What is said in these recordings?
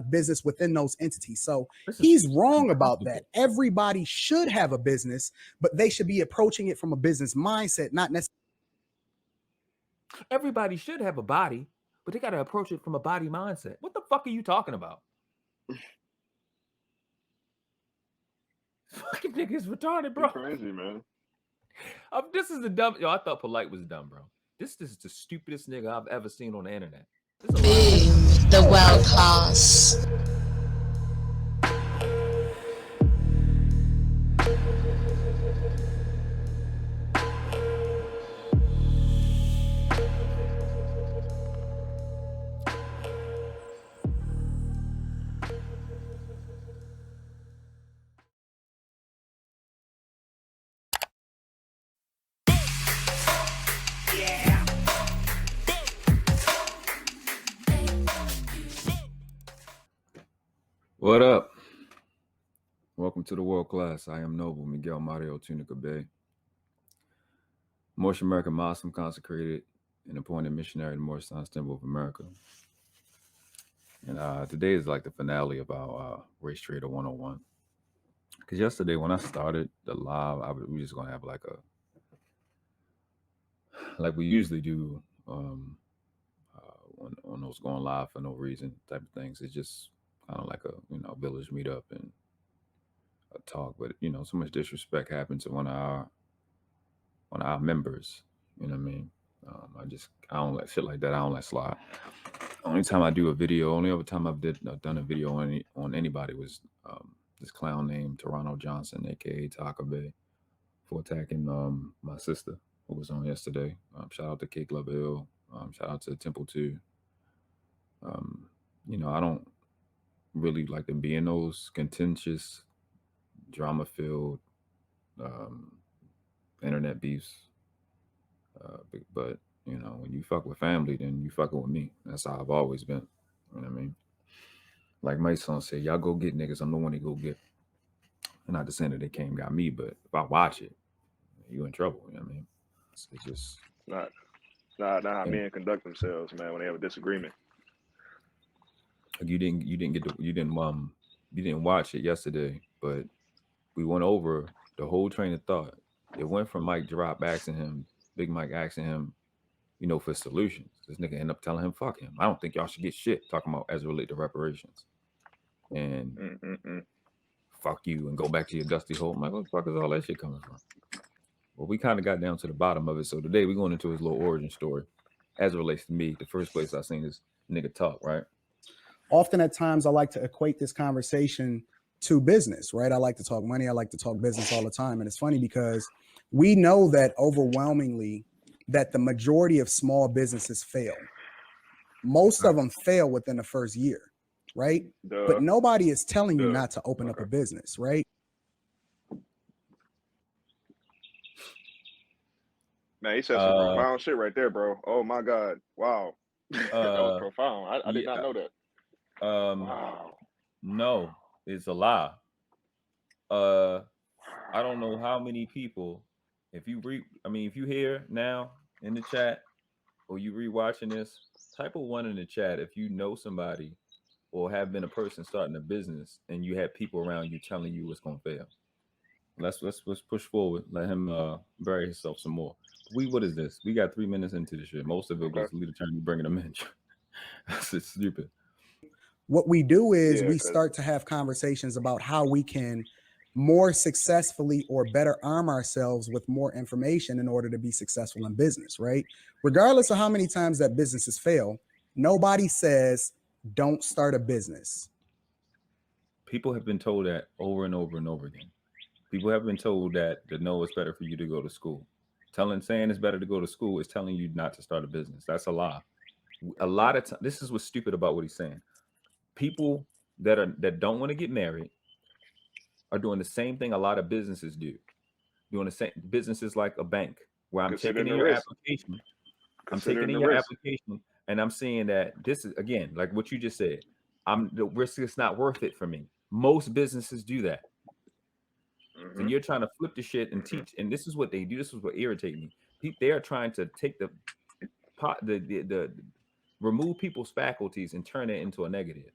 conduct business within those entities. So he's wrong about that. Everybody should have a business, but they should be approaching it from a business mindset, not necessarily. Everybody should have a body, but they got to approach it from a body mindset. What the fuck are you talking about? Fucking niggas retarded, bro. Crazy, man. This is the dumb. Yo, I thought Polite was dumb, bro. This is the stupidest nigga I've ever seen on the internet. Boom, the world class. What up? Welcome to the world class. I am Noble Miguel Mario Tunica Bay, Moorish American Muslim, consecrated and appointed missionary to Moorish Science Temple of America. And today is like the finale of our Race Traitor 101. Because yesterday when I started the live, we just gonna have like we usually do on those going live for no reason type of things. It's just kind of like a village meetup and a talk, but so much disrespect happened to one of our members. You know what I mean? I don't let shit like that. I don't let slide. Only time I do a video, only other time I've done a video on anybody was this clown named Toronto Johnson, aka Taka Bay, for attacking my sister who was on yesterday. Shout out to K Club Hill. Shout out to Temple 2. I don't really like to be in those contentious, drama-filled internet beefs. But when you fuck with family, then you fucking with me. That's how I've always been. You know what I mean? Like my son said, y'all go get niggas. I'm the one to go get. And not to say that they came got me, but if I watch it, you in trouble. You know what I mean? It's just not how men conduct themselves, man, when they have a disagreement. You didn't watch it yesterday, but we went over the whole train of thought. It went from Mike Drop asking him, Big Mike asking him, for solutions. This nigga ended up telling him, fuck him. I don't think y'all should get shit, talking about as it relates to reparations. And fuck you and go back to your dusty hole. I'm like, what the fuck is all that shit coming from? Well, we kind of got down to the bottom of it. So today we're going into his little origin story as it relates to me. The first place I seen this nigga talk, right? Often at times I like to equate this conversation to business, right? I like to talk money. I like to talk business all the time. And it's funny because we know that overwhelmingly that the majority of small businesses fail. Most of them fail within the first year, right? But nobody is telling you not to open up a business, right? Man, he said some profound shit right there, bro. Oh my God. Wow. That was profound. I did not know that. Wow. No, it's a lie. I don't know how many people, if you hear now in the chat or you rewatching this, type of one in the chat if you know somebody or have been a person starting a business and you have people around you telling you it's gonna fail. Let's push forward. Let him bury himself some more. What is this? We got 3 minutes into the shit. Most of it was lead attorney bringing them in. That's just stupid. What we do is we start to have conversations about how we can more successfully or better arm ourselves with more information in order to be successful in business, right? Regardless of how many times that businesses fail, nobody says don't start a business. People have been told that over and over and over again. People have been told that no, it's better for you to go to school. Saying it's better to go to school is telling you not to start a business. That's a lie. A lot of times, this is what's stupid about what he's saying. People that don't want to get married are doing the same thing a lot of businesses do. Doing the same businesses like a bank, where I'm taking in your application. I'm taking in your application, and I'm seeing that this is, again, like what you just said. The risk is not worth it for me. Most businesses do that. And you're trying to flip the shit and teach, and this is what they do. This is what irritates me. They are trying to take the remove people's faculties and turn it into a negative.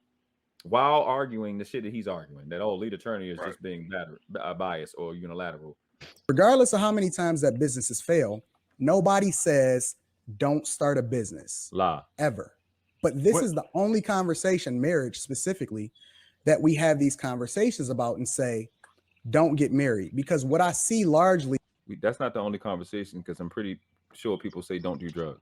while arguing the shit that he's arguing, that lead attorney is Right. just being biased or unilateral. Regardless of how many times that businesses fail, nobody says don't start a business. Lie. Ever. But this is the only conversation, marriage specifically, that we have these conversations about and say, don't get married. Because what I see largely, that's not the only conversation, because I'm pretty sure people say don't do drugs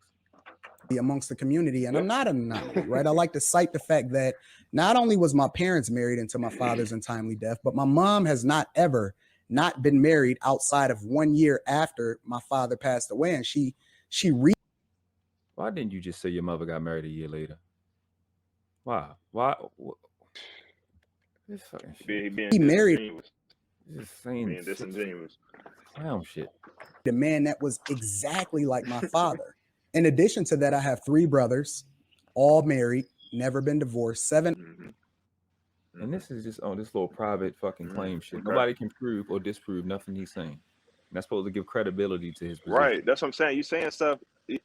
amongst the community, and I'm not an anomaly, right? I like to cite the fact that not only was my parents married into my father's untimely death, but my mom has not ever not been married outside of 1 year after my father passed away. And why didn't you just say your mother got married a year later? Why? This fucking shit. Being married. Being disingenuous. Clown shit. The man that was exactly like my father. In addition to that, I have 3 brothers, all married, never been divorced, 7. Mm-hmm. And this is just on this little private fucking claim shit. Okay. Nobody can prove or disprove nothing he's saying. And that's supposed to give credibility to his position. Right. That's what I'm saying. You saying stuff. If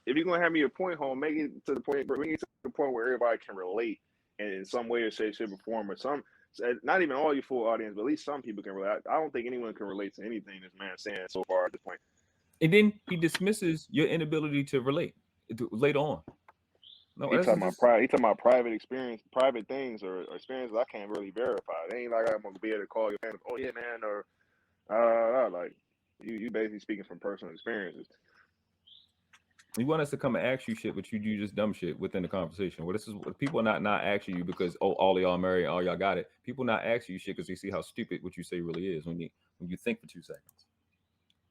you're gonna have me a point home, make it to the point. Bring it to the point where everybody can relate, and in some way or shape, form, or some. Not even all your full audience, but at least some people can relate. I don't think anyone can relate to anything this man's saying so far at this point. And then he dismisses your inability to relate later on. No, he talking about private experience, private things or experiences I can't really verify. It ain't like I'm gonna be able to call your family, oh yeah, man, or like you basically speaking from personal experiences. You want us to come and ask you shit, but you do just dumb shit within the conversation. Well, this is what people are not asking you because all of y'all married, all y'all got it. People not asking you shit because they see how stupid what you say really is when you think for 2 seconds.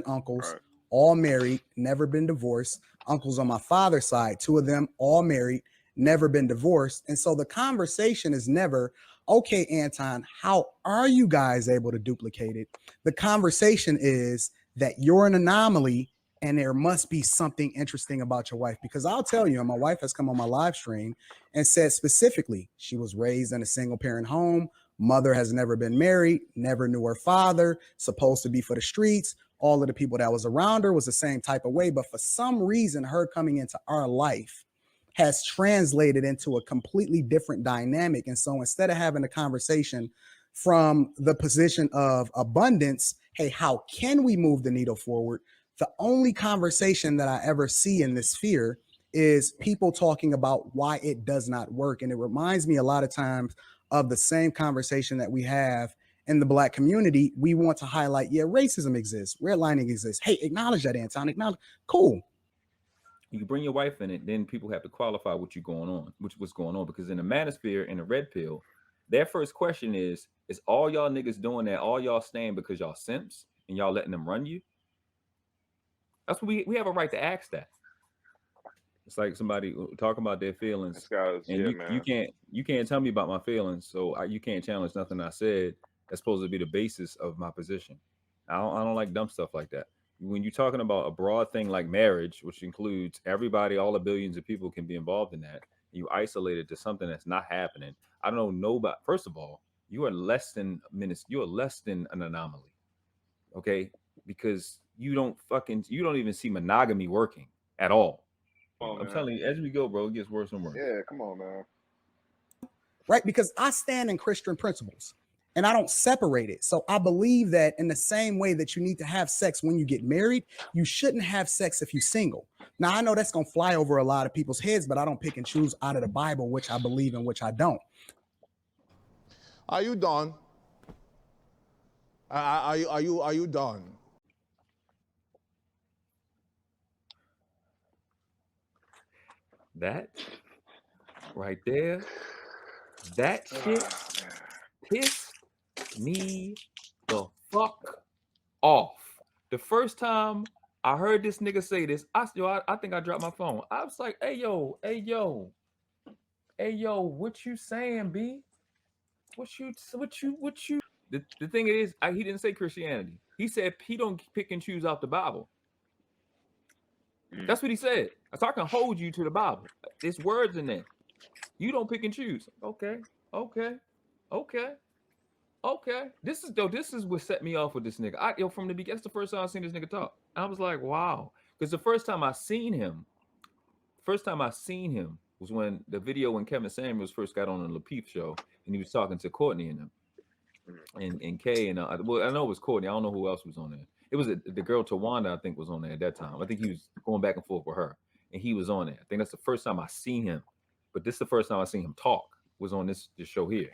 Uncles. Right. All married, never been divorced. Uncles on my father's side, 2 of them all married, never been divorced. And so the conversation is never, okay, Anton, how are you guys able to duplicate it? The conversation is that you're an anomaly and there must be something interesting about your wife. Because I'll tell you, and my wife has come on my live stream and said specifically, she was raised in a single parent home. Mother has never been married, never knew her father, supposed to be for the streets. All of the people that was around her was the same type of way. But for some reason, her coming into our life has translated into a completely different dynamic. And so instead of having a conversation from the position of abundance, hey, how can we move the needle forward? The only conversation that I ever see in this sphere is people talking about why it does not work. And it reminds me a lot of times of the same conversation that we have in the Black community. We want to highlight, yeah, racism exists, redlining exists. Hey, acknowledge that, Anton. Acknowledge. Cool. You bring your wife in it, then people have to qualify what's going on, because in the manosphere, in the red pill, their first question is all y'all niggas doing that, all y'all staying because y'all simps and y'all letting them run you? That's what we have a right to ask that. It's like somebody talking about their feelings, and you can't tell me about my feelings, so you can't challenge nothing I said. That's supposed to be the basis of my position. I don't like dumb stuff like that. When you're talking about a broad thing like marriage, which includes everybody, all the billions of people can be involved in that, you isolate it to something that's not happening. I don't know nobody. First of all, you are less than an anomaly, okay? Because you don't even see monogamy working at all. I'm telling you, as we go, bro, it gets worse and worse. Yeah, come on, man. Right, because I stand in Christian principles and I don't separate it. So I believe that in the same way that you need to have sex when you get married, you shouldn't have sex if you're single. Now, I know that's going to fly over a lot of people's heads, but I don't pick and choose out of the Bible, which I believe and which I don't. Are you done? Are you done? That right there, that shit pissed me the fuck off. The first time I heard this nigga say this, I think I dropped my phone. I was like, hey yo, what you saying, B? What you? The thing is, he didn't say Christianity. He said he don't pick and choose out the Bible. That's what he said. So I can hold you to the Bible. There's words in there. You don't pick and choose. Okay. This is what set me off with this nigga. From the beginning, that's the first time I seen this nigga talk. I was like, wow. Because the first time I seen him was when the video when Kevin Samuels first got on the Lapeef show and he was talking to Courtney and them and Kay and well, I know it was Courtney. I don't know who else was on there. It was the girl Tawanda, I think, was on there at that time. I think he was going back and forth with her, and he was on there. I think that's the first time I seen him, but this is the first time I seen him talk. Was on this show here.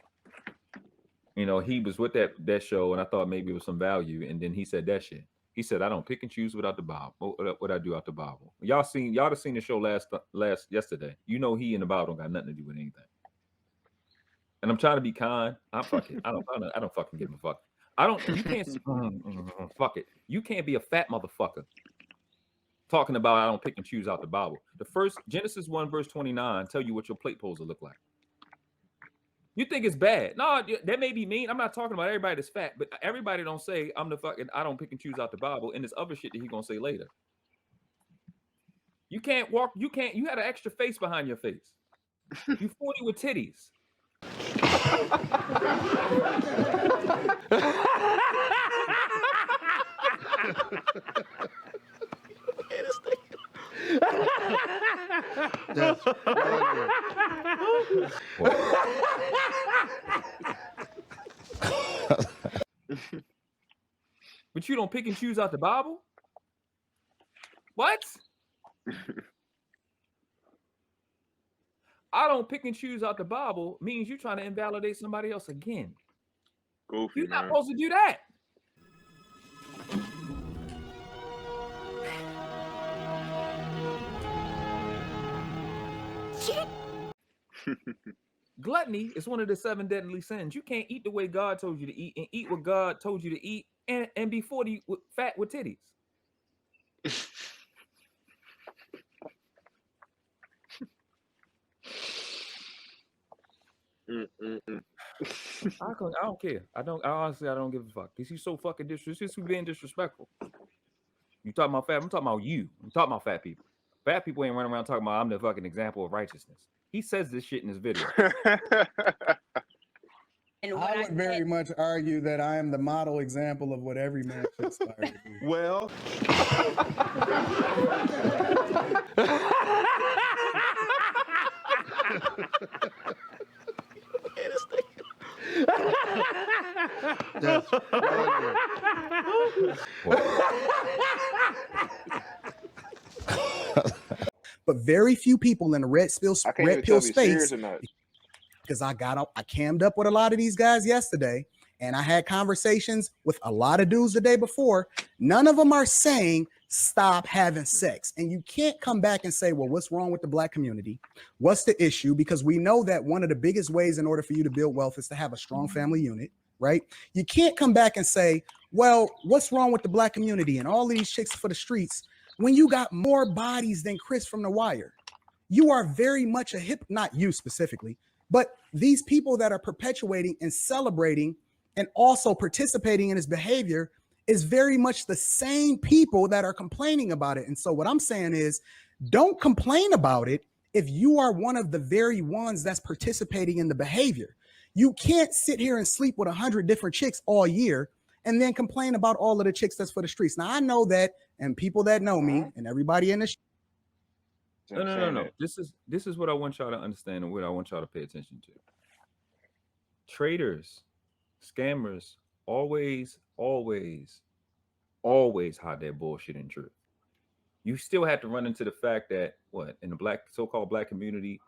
You know, he was with that show, and I thought maybe it was some value, and then he said that shit. He said, "I don't pick and choose without the Bible. What I do out the Bible." Y'all have seen the show yesterday. You know, he and the Bible don't got nothing to do with anything. And I'm trying to be kind. I don't fucking give a fuck. You can't fuck it. You can't be a fat motherfucker talking about I don't pick and choose out the Bible. The first Genesis 1 verse 29 tell you what your plate pose will look like. You think it's bad? No, that may be mean. I'm not talking about everybody that's fat, but everybody don't say I don't pick and choose out the Bible, and there's other shit that he gonna say later. You can't walk. You had an extra face behind your face. You 40 with titties. That's But you don't pick and choose out the Bible? What? I don't pick and choose out the Bible means you're trying to invalidate somebody else again. Goofy, You're not man. supposed to do that. Gluttony is one of the 7 deadly sins. You can't eat the way God told you to eat and eat what God told you to eat and be 40 fat with titties. I don't care. I honestly don't give a fuck. Because he's so fucking disrespectful. Being disrespectful. You talking about fat? I'm talking about you. I'm talking about fat people. Fat people ain't running around talking about I'm the fucking example of righteousness. He says this shit in his video. I would very much argue that I am the model example of what every man should aspire to be. well. That's But very few people in the red pill I can't even tell if space, he's serious or not. because I cammed up with a lot of these guys yesterday, and I had conversations with a lot of dudes the day before. None of them are saying stop having sex. And you can't come back and say, well, what's wrong with the Black community? What's the issue? Because we know that one of the biggest ways in order for you to build wealth is to have a strong family unit, right? You can't come back and say, well, what's wrong with the Black community and all these chicks for the streets when you got more bodies than Chris from The Wire? You are very much not you specifically, but these people that are perpetuating and celebrating and also participating in his behavior is very much the same people that are complaining about it. And so what I'm saying is, don't complain about it if you are one of the very ones that's participating in the behavior. You can't sit here and sleep with 100 different chicks all year and then complain about all of the chicks that's for the streets. Now, I know that, and people that know me and everybody in the No. This is what I want y'all to understand and what I want y'all to pay attention to. Traitors, scammers, always hide their bullshit and truth. You still have to run into the fact that in the so-called black community,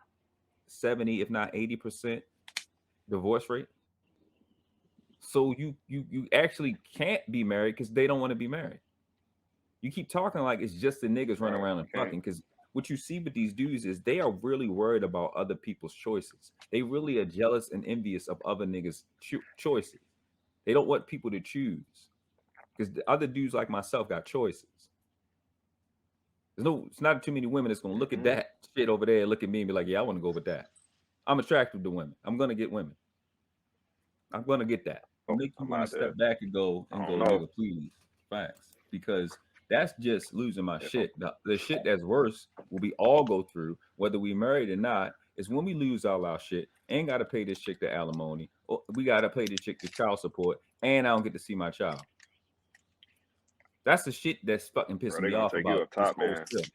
70, if not 80% divorce rate. So you actually can't be married because they don't want to be married. You keep talking like it's just the niggas running around and fucking, because what you see with these dudes is they are really worried about other people's choices. They really are jealous and envious of other niggas' choices. They don't want people to choose because the other dudes like myself got choices. It's not too many women that's gonna look at that shit over there, look at me and be like, yeah, I want to go with that. I'm attractive to women. I'm gonna get women. I'm gonna get that. Make you want to step back and go, nigga, please, facts, because that's just losing my shit. The shit that's worse will be all go through, whether we married or not, is when we lose all our shit. Ain't got to pay this chick the alimony. We got to pay this chick the child support, and I don't get to see my child. That's the shit that's fucking pissing me off about you up top, this whole man. stuff.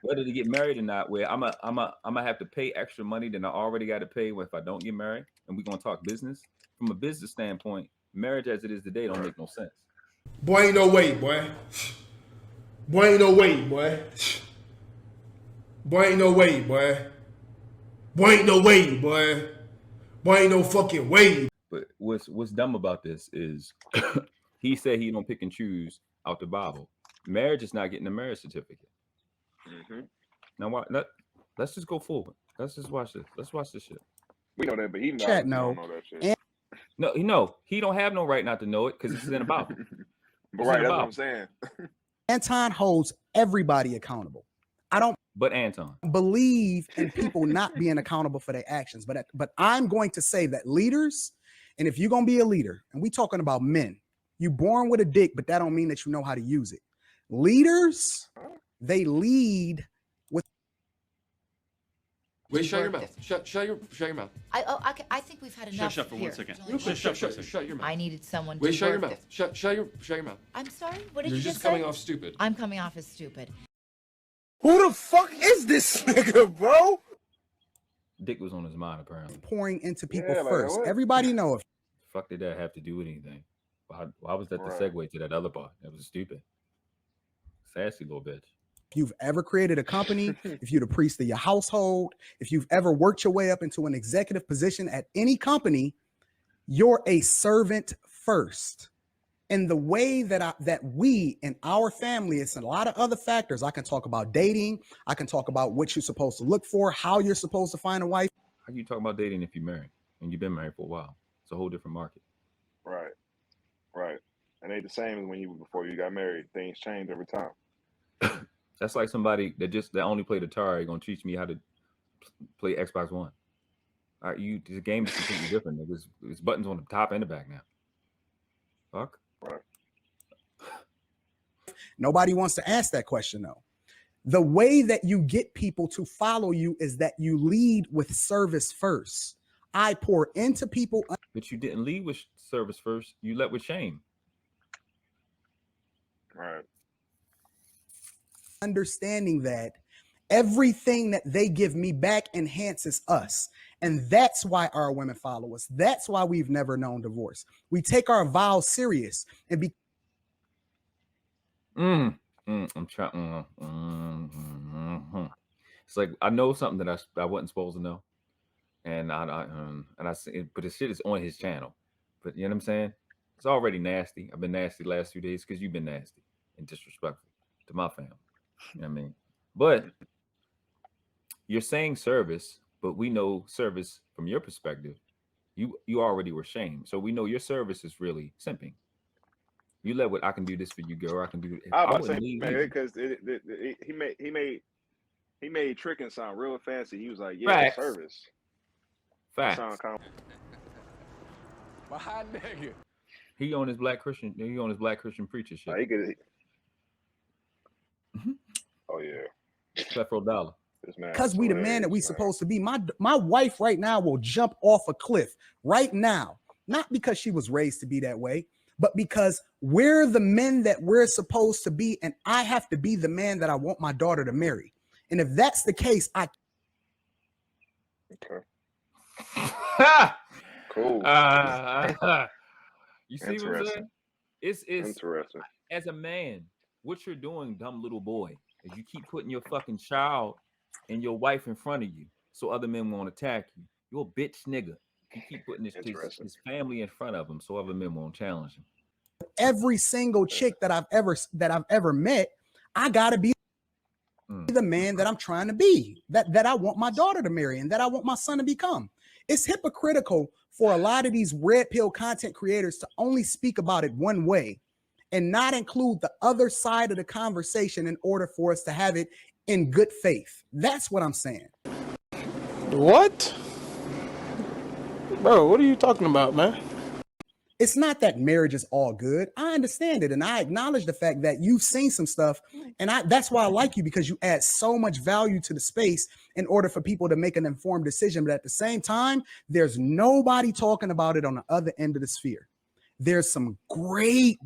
whether to get married or not, where I'm gonna have to pay extra money than I already got to pay if I don't get married, and we're gonna talk business. From a business standpoint, marriage as it is today don't make no sense. Boy, ain't no way, boy. Boy, ain't no way, boy. Boy, ain't no way, boy. Boy, ain't no way, boy. Boy, ain't no fucking way. But what's dumb about this is he said he don't pick and choose out the Bible. Marriage is not getting a marriage certificate. Mm-hmm. Now, let's just go forward. Let's just watch this. Let's watch this shit. We know that, but he Chat, don't no. know that shit. No, he don't have no right not to know it because it's in the Bible. But right, that's what I'm saying. Anton holds everybody accountable. I don't But Anton, believe in people not being accountable for their actions, but I'm going to say that leaders, and if you're gonna be a leader, and we talking about men, you born with a dick, but that don't mean that you know how to use it. Leaders, they lead with. Wait, shut your mouth. Shut your mouth. I think we've had enough. Shut for here. 1 second. Shut your mouth. I needed someone Wait, to shut your work mouth. this. Shut your mouth. I'm sorry. What did You're you just say? coming off stupid. I'm coming off as stupid. Who the fuck is this nigga, bro? Dick was on his mind apparently. Pouring into people Yeah, like, first. what? Everybody know if Fuck did that have to do with anything? Why was that the Right. segue to that other part? That was stupid. Sassy little bitch. you've ever created a company, if you're the priest of your household, if you've ever worked your way up into an executive position at any company, you're a servant first. And the way that we in our family, it's a lot of other factors. I can talk about dating. I can talk about what you're supposed to look for, how you're supposed to find a wife. How can you talk about dating if you're married and you've been married for a while? It's a whole different market. Right. And they the same as before you got married. Things change every time. That's like somebody that only played Atari gonna teach me how to play Xbox One. All right, the game is completely different. There's buttons on the top and the back now. Fuck. Right. Nobody wants to ask that question though. The way that you get people to follow you is that you lead with service first. I pour into people. But you didn't lead with service first. You led with shame. Right. Understanding that everything that they give me back enhances us. And that's why our women follow us. That's why we've never known divorce. We take our vows serious and be. I'm trying. It's like I know something that I wasn't supposed to know, and I see, but the shit is on his channel. But you know what I'm saying? It's already nasty. I've been nasty the last 2 days because you've been nasty and disrespectful to my family. You know what I mean? But you're saying service, but we know service from your perspective. You already were shamed, so we know your service is really simping. You led with I can do this for you, girl. I can do it. I was about to say, man, because he made tricking sound real fancy. He was like, yeah, Facts. service. Facts. Sound My hot nigga. He on his black Christian preacher shit. he could. Oh yeah. Clefro Dollar. Because we the man that we supposed to be. My wife right now will jump off a cliff right now. Not because she was raised to be that way, but because we're the men that we're supposed to be. And I have to be the man that I want my daughter to marry. And if that's the case, Okay. Cool. You see what I'm saying? It's interesting. As a man, what you're doing, dumb little boy, is you keep putting your fucking child and your wife in front of you so other men won't attack you. You're a bitch nigga. You keep putting his family in front of him so other men won't challenge him. every single chick that I've ever met, I gotta be the man that I'm trying to be, that I want my daughter to marry and that I want my son to become. It's hypocritical for a lot of these red pill content creators to only speak about it one way and not include the other side of the conversation in order for us to have it in good faith. That's what I'm saying. What? Bro, what are you talking about, man? It's not that marriage is all good. I understand it. And I acknowledge the fact that you've seen some stuff. And that's why I like you, because you add so much value to the space in order for people to make an informed decision. But at the same time, there's nobody talking about it on the other end of the sphere. there's some great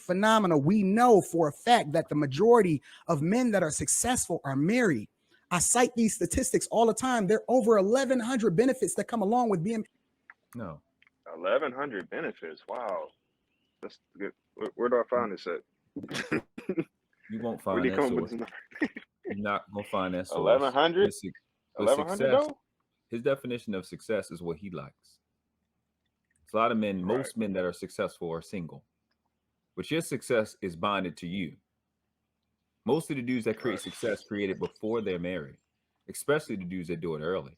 phenomena. We know for a fact that the majority of men that are successful are married. I cite these statistics all the time. There are over 1,100 benefits that come along with being. No. 1,100 benefits. Wow. That's good. Where do I find this at? You won't Where find do you that come with source. this number? You're not gonna find that source. 1,100? With 1,100 success, though? his definition of success is what he likes. A lot of men, most men that are successful are single, but your success is bonded to you. Most of the dudes that create success create it before they're married, especially the dudes that do it early.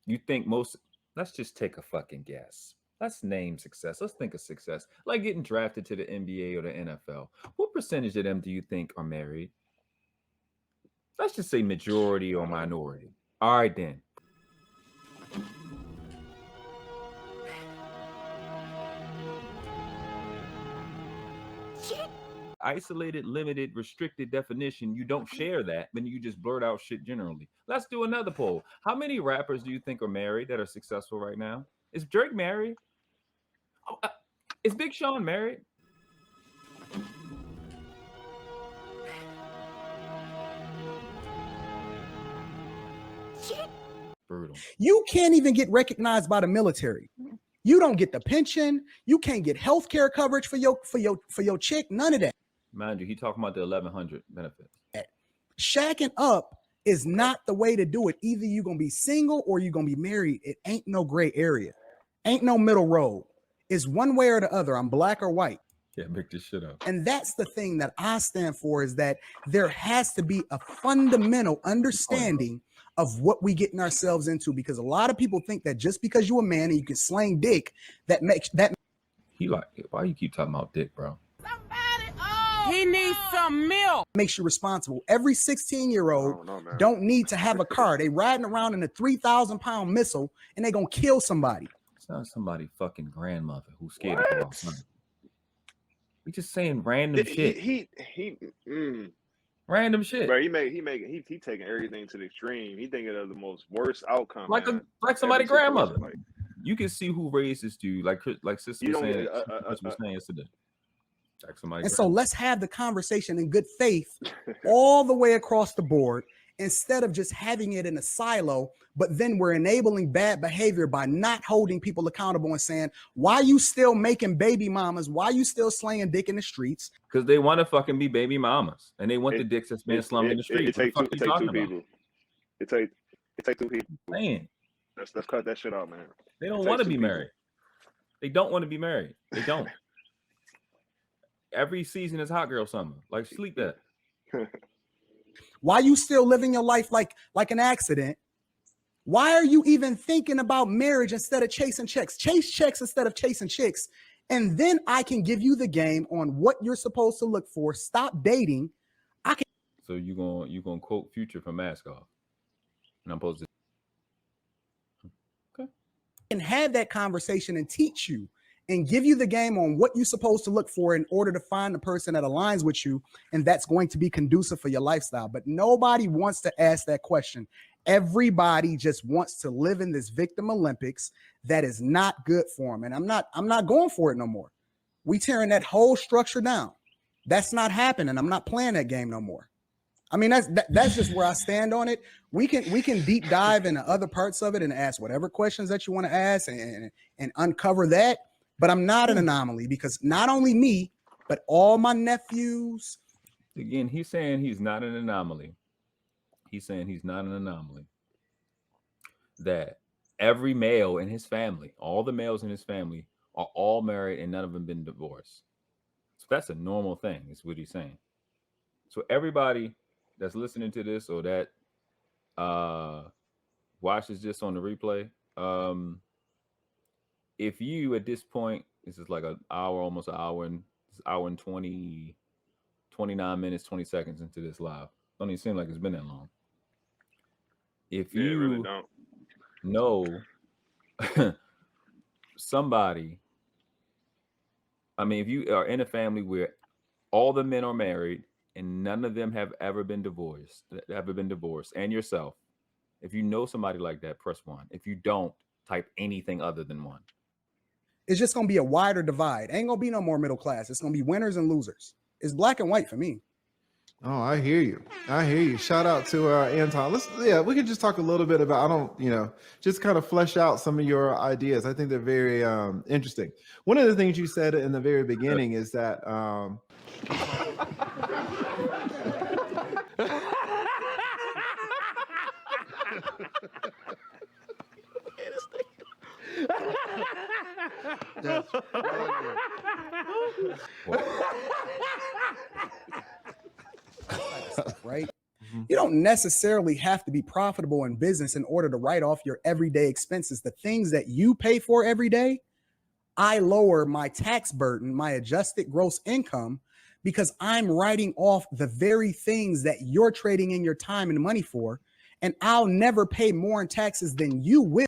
You think most, let's just take a fucking guess. Let's name success. Let's think of success. Like getting drafted to the NBA or the NFL. What percentage of them do you think are married? Let's just say majority or minority. All right, then. Isolated, limited, restricted definition. You don't share that, then you just blurt out shit generally. Let's do another poll. How many rappers do you think are married that are successful right now? Is Drake married? Oh, is Big Sean married? Brutal. You can't even get recognized by the military. You don't get the pension. You can't get health care coverage for your chick. None of that. Mind you, he talking about the 1,100 benefits. Shacking up is not the way to do it. Either you're gonna be single or you're gonna be married. It ain't no gray area. Ain't no middle road. It's one way or the other. I'm black or white. Yeah, make this shit up. And that's the thing that I stand for, is that there has to be a fundamental understanding of what we getting ourselves into, because a lot of people think that just because you're a man and you can slang dick, that makes that. He like, why you keep talking about dick, bro? He needs some milk. Makes you responsible. Every 16-year-old don't need to have a car. They riding around in a 3,000-pound missile and they gonna kill somebody. It's not somebody fucking grandmother who's scared to go outside. We just saying random shit. Random shit. Bro, he taking everything to the extreme. He thinking of the most worst outcome. Like somebody's grandmother. Like, you can see who raised this dude. Like sister was saying, yesterday. Like somebody. And so let's have the conversation in good faith all the way across the board, instead of just having it in a silo. But then we're enabling bad behavior by not holding people accountable and saying, why you still making baby mamas? Why you still slaying dick in the streets? Because they want to fucking be baby mamas, and they want the dicks that's been slumped in the streets. It takes two people. It takes two people. Man, let's cut that shit out, man. They don't want to be married. They don't want to be married. They don't. Every season is hot girl summer. Like, sleep that. Why you still living your life like an accident? Why are you even thinking about marriage instead of chasing checks? Chase checks instead of chasing chicks. And then I can give you the game on what you're supposed to look for. Stop dating. So you gonna quote Future from Mask Off. And I'm supposed to. Okay. And have that conversation and teach you and give you the game on what you're supposed to look for in order to find the person that aligns with you, and that's going to be conducive for your lifestyle. But nobody wants to ask that question. Everybody just wants to live in this victim Olympics that is not good for them. And I'm not going for it no more. We tearing that whole structure down. That's not happening. I'm not playing that game no more. I mean, that's just where I stand on it. We can deep dive into other parts of it and ask whatever questions that you want to ask and uncover that. But I'm not an anomaly, because not only me, but all my nephews. Again, he's saying he's not an anomaly. He's saying he's not an anomaly. That every male in his family, all the males in his family, are all married and none of them been divorced. So that's a normal thing, is what he's saying. So everybody that's listening to this or that watches this on the replay, if you at this point, this is like an hour, almost an hour and 29 minutes, 20 seconds into this live. Don't even seem like it's been that long. If you really don't know somebody, I mean, if you are in a family where all the men are married and none of them have ever been divorced, and yourself, if you know somebody like that, press 1. If you don't, type anything other than 1. It's just going to be a wider divide. Ain't going to be no more middle class. It's going to be winners and losers. It's black and white for me. Oh, I hear you. I hear you. Shout out to Anton. We can just talk a little bit about, just kind of flesh out some of your ideas. I think they're very interesting. One of the things you said in the very beginning is that That's right? You don't necessarily have to be profitable in business in order to write off your everyday expenses. The things that you pay for every day, I lower my tax burden, my adjusted gross income, because I'm writing off the very things that you're trading in your time and money for, and I'll never pay more in taxes than you will.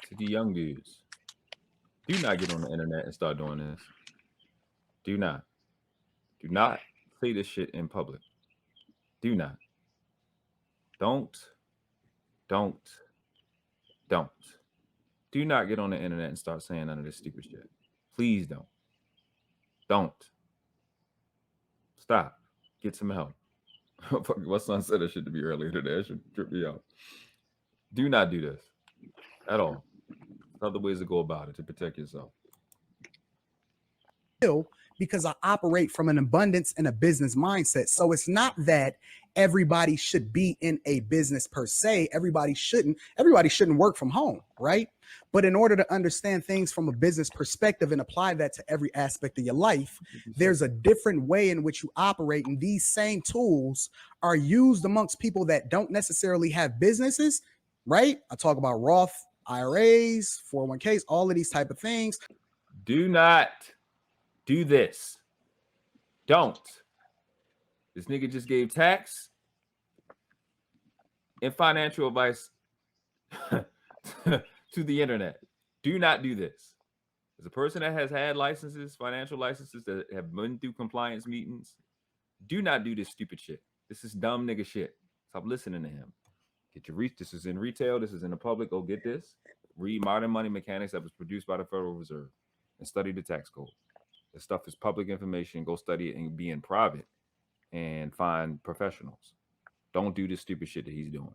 To the young dudes, do not get on the internet and start doing this. Do not say this shit in public. Do not. Don't. Do not get on the internet and start saying none of this stupid shit. Please don't. Don't. Stop. Get some help. My son said that shit to me earlier today. That should trip me out. Do not do this at all. There's other ways to go about it to protect yourself. Because I operate from an abundance and a business mindset. So it's not that everybody should be in a business per se. Everybody shouldn't work from home, right? But in order to understand things from a business perspective and apply that to every aspect of your life, there's a different way in which you operate. And these same tools are used amongst people that don't necessarily have businesses, right? I talk about Roth IRAs, 401ks, all of these type of things. Do not do this. Don't. This nigga just gave tax and financial advice to the internet. Do not do this. As a person that has had licenses, financial licenses that have been through compliance meetings, do not do this stupid shit. This is dumb nigga shit. Stop listening to him. Get your this is in retail. This is in the public. Go get this. Read Modern Money Mechanics that was produced by the Federal Reserve and study the tax code. This stuff is public information. Go study it and be in private and find professionals. Don't do this stupid shit that he's doing.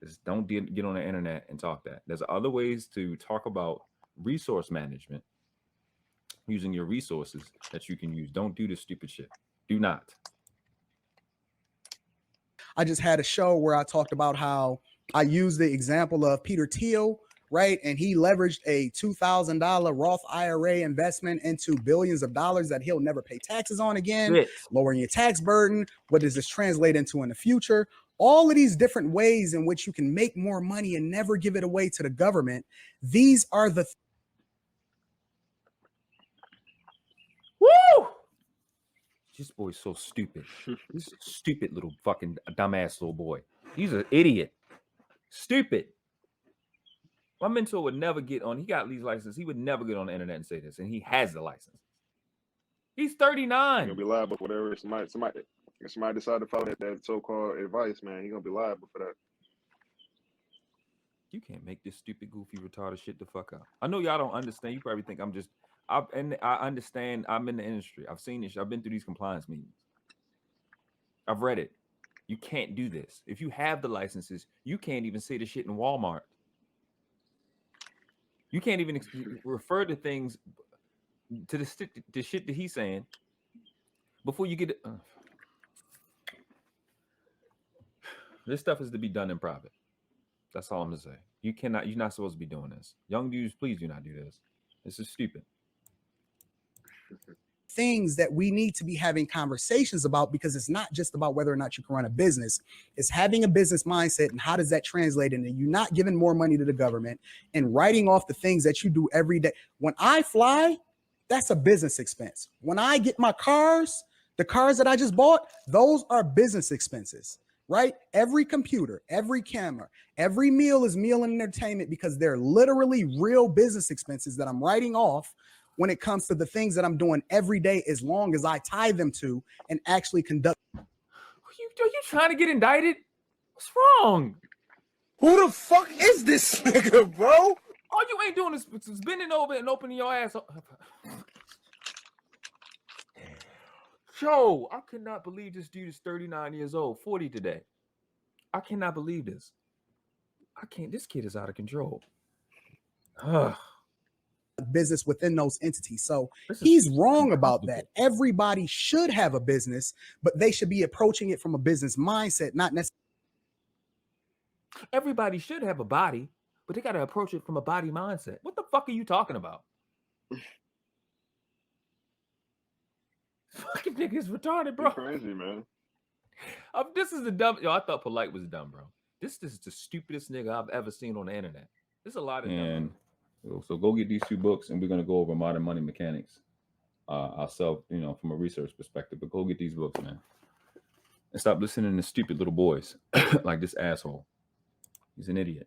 Just don't get on the internet and talk that. There's other ways to talk about resource management using your resources that you can use. Don't do this stupid shit. Do not. I just had a show where I talked about how I used the example of Peter Thiel, right? And he leveraged a $2,000 Roth IRA investment into billions of dollars that he'll never pay taxes on again, lowering your tax burden. What does this translate into in the future? All of these different ways in which you can make more money and never give it away to the government. These are the Woo! This boy's so stupid. This stupid little fucking dumbass little boy. He's an idiot. Stupid. My mentor would never get on. He got these licenses. He would never get on the internet and say this, and he has the license. He's 39. He'll be liable for whatever somebody decide to follow that so-called advice, man. He's gonna be liable for that. You can't make this stupid, goofy, retarded shit the fuck up. I know y'all don't understand. You probably think I understand. I'm in the industry. I've seen this. I've been through these compliance meetings. I've read it. You can't do this. If you have the licenses, you can't even say the shit in Walmart. You can't even refer to things to the shit that he's saying before you get it. This stuff is to be done in private. That's all I'm gonna say. You're not supposed to be doing this. Young dudes, please do not do this. This is stupid. things that we need to be having conversations about, because it's not just about whether or not you can run a business. It's having a business mindset, and how does that translate into you not giving more money to the government and writing off the things that you do every day. When I fly, that's a business expense. When I get my cars, the cars that I just bought, those are business expenses, right? Every computer, every camera, every meal is meal and entertainment, because they're literally real business expenses that I'm writing off when it comes to the things that I'm doing every day, as long as I tie them to and actually conduct. Are you trying to get indicted? What's wrong? Who the fuck is this nigga, bro? Are you ain't doing this. It's bending over and opening your ass up. Joe, I cannot believe this dude is 39 years old, 40 today. I cannot believe this. This kid is out of control. Business within those entities. So he's wrong about that. Everybody should have a business, but they should be approaching it from a business mindset, not necessarily. Everybody should have a body, but they got to approach it from a body mindset. What the fuck are you talking about? Fucking nigga is retarded, bro. You're crazy, man. This is the dumb. Yo, I thought Polite was dumb, bro. This is the stupidest nigga I've ever seen on the internet. There's a lot of dumb. So go get these 2 books, and we're gonna go over modern money mechanics. Ourselves, from a research perspective. But go get these books, man, and stop listening to stupid little boys like this asshole. He's an idiot.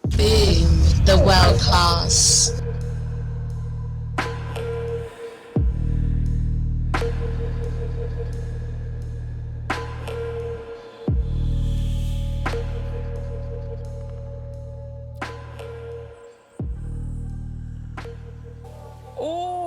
Boom, the world class. Oh,